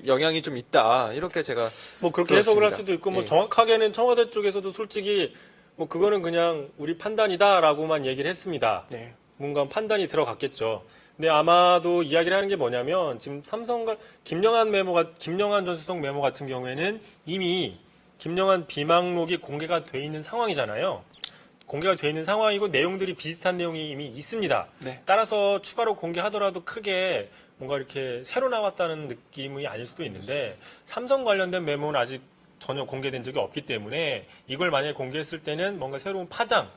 영향이 좀 있다 이렇게 제가 뭐 그렇게 그렇습니다. 해석을 할 수도 있고 뭐 예. 정확하게는 청와대 쪽에서도 솔직히 뭐 그거는 그냥 우리 판단이다라고만 얘기를 했습니다. 네. 뭔가 판단이 들어갔겠죠. 근데 아마도 이야기를 하는 게 뭐냐면 지금 삼성과 김영한 전 수석 메모 같은 경우에는 이미 김영한 비망록이 공개가 돼 있는 상황이잖아요. 공개가 돼 있는 상황이고 내용들이 비슷한 내용이 이미 있습니다. 네. 따라서 추가로 공개하더라도 크게 뭔가 이렇게 새로 나왔다는 느낌이 아닐 수도 있는데 삼성 관련된 메모는 아직 전혀 공개된 적이 없기 때문에 이걸 만약에 공개했을 때는 뭔가 새로운 파장이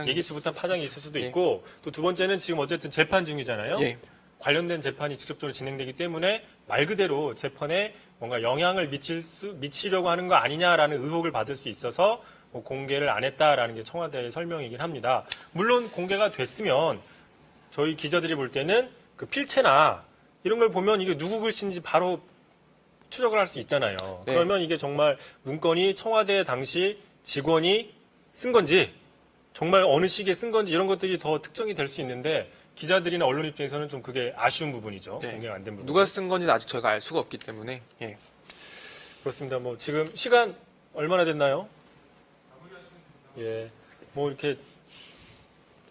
예기치 못한 파장이 있을 수도 있고 또 두 번째는 지금 어쨌든 재판 중이잖아요. 예. 관련된 재판이 직접적으로 진행되기 때문에 말 그대로 재판에 뭔가 영향을 미치려고 하는 거 아니냐라는 의혹을 받을 수 있어서 뭐 공개를 안 했다라는 게 청와대의 설명이긴 합니다. 물론 공개가 됐으면 저희 기자들이 볼 때는 그 필체나 이런 걸 보면 이게 누구 글씨인지 바로 추적을 할 수 있잖아요. 네. 그러면 이게 정말 문건이 청와대 당시 직원이 쓴 건지 정말 어느 시기에 쓴 건지 이런 것들이 더 특정이 될 수 있는데 기자들이나 언론 입장에서는 좀 그게 아쉬운 부분이죠. 네. 굉장히 안 된 부분. 누가 쓴 건지는 아직 저희가 알 수가 없기 때문에 예. 그렇습니다. 뭐 지금 시간 얼마나 됐나요? 예, 뭐 이렇게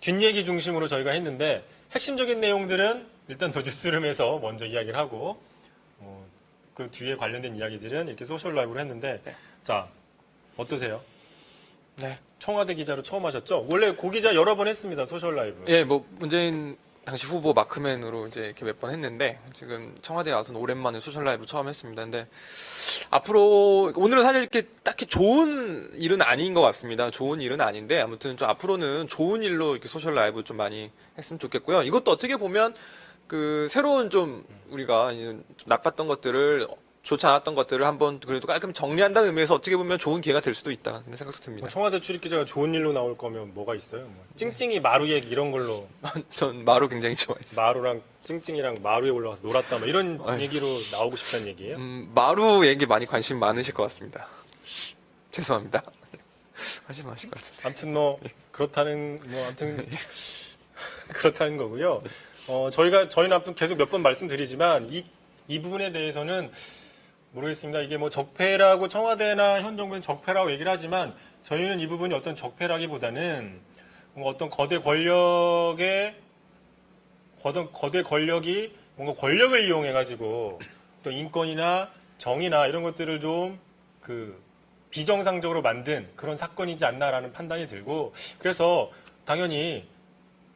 뒷얘기 중심으로 저희가 했는데 핵심적인 내용들은 일단 더 뉴스룸에서 먼저 이야기를 하고 그 뒤에 관련된 이야기들은 이렇게 소셜 라이브로 했는데 네. 자 어떠세요? 네. 청와대 기자로 처음 하셨죠? 원래 고 기자 여러 번 했습니다. 소셜 라이브. 예, 뭐 문재인 당시 후보 마크맨으로 이제 이렇게 몇 번 했는데 지금 청와대에 와서는 오랜만에 소셜 라이브 처음 했습니다. 근데 앞으로 오늘은 사실 이렇게 딱히 좋은 일은 아닌 것 같습니다. 좋은 일은 아닌데 아무튼 좀 앞으로는 좋은 일로 이렇게 소셜 라이브 좀 많이 했으면 좋겠고요. 이것도 어떻게 보면 그 새로운 좀 우리가 좀 나빴던 것들을 좋지 않았던 것들을 한번 그래도 깔끔히 정리한다는 의미에서 어떻게 보면 좋은 기회가 될 수도 있다 그런 생각도 듭니다. 뭐 청와대 출입 기자가 좋은 일로 나올 거면 뭐가 있어요? 뭐 찡찡이 마루 얘기 이런 걸로 전 마루 굉장히 좋아했어요. 마루랑 찡찡이랑 마루에 올라가서 놀았다 뭐 이런 아유. 얘기로 나오고 싶다는 얘기예요? 마루 얘기 많이 관심 많으실 것 같습니다. 죄송합니다. 관심 많으실 것 같은데. 아무튼 뭐 그렇다는 뭐 아무튼 그렇다는 거고요. 저희는 아무튼 계속 몇 번 말씀드리지만 이 부분에 대해서는 모르겠습니다. 이게 뭐 적폐라고 청와대나 현 정부는 적폐라고 얘기를 하지만 저희는 이 부분이 어떤 적폐라기보다는 뭔가 어떤 거대 권력이 뭔가 권력을 이용해 가지고 또 인권이나 정의나 이런 것들을 좀 그 비정상적으로 만든 그런 사건이지 않나라는 판단이 들고 그래서 당연히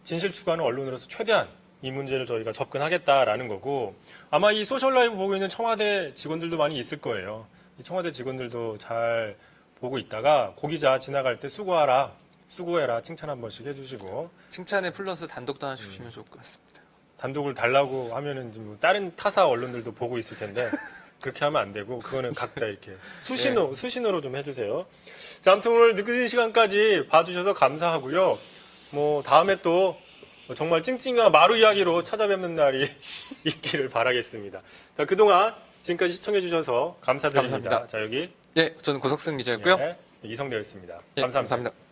진실 추구하는 언론으로서 최대한 이 문제를 저희가 접근하겠다라는 거고 아마 이 소셜 라이브 보고 있는 청와대 직원들도 많이 있을 거예요. 이 청와대 직원들도 잘 보고 있다가 고 기자 지나갈 때 수고해라 칭찬 한 번씩 해주시고 칭찬에 플러스 단독도 하나 주시면 좋을 것 같습니다. 단독을 달라고 하면은 좀 다른 타사 언론들도 보고 있을 텐데 그렇게 하면 안 되고 그거는 각자 이렇게 수신호로 좀 해주세요. 자, 아무튼 오늘 늦은 시간까지 봐주셔서 감사하고요. 뭐 다음에 또 정말 찡찡이와 마루 이야기로 찾아뵙는 날이 있기를 바라겠습니다. 자, 그동안 지금까지 시청해주셔서 감사드립니다. 감사합니다. 자, 여기 예, 저는 고석승 기자였고요. 예, 이성대였습니다. 예, 감사합니다. 감사합니다.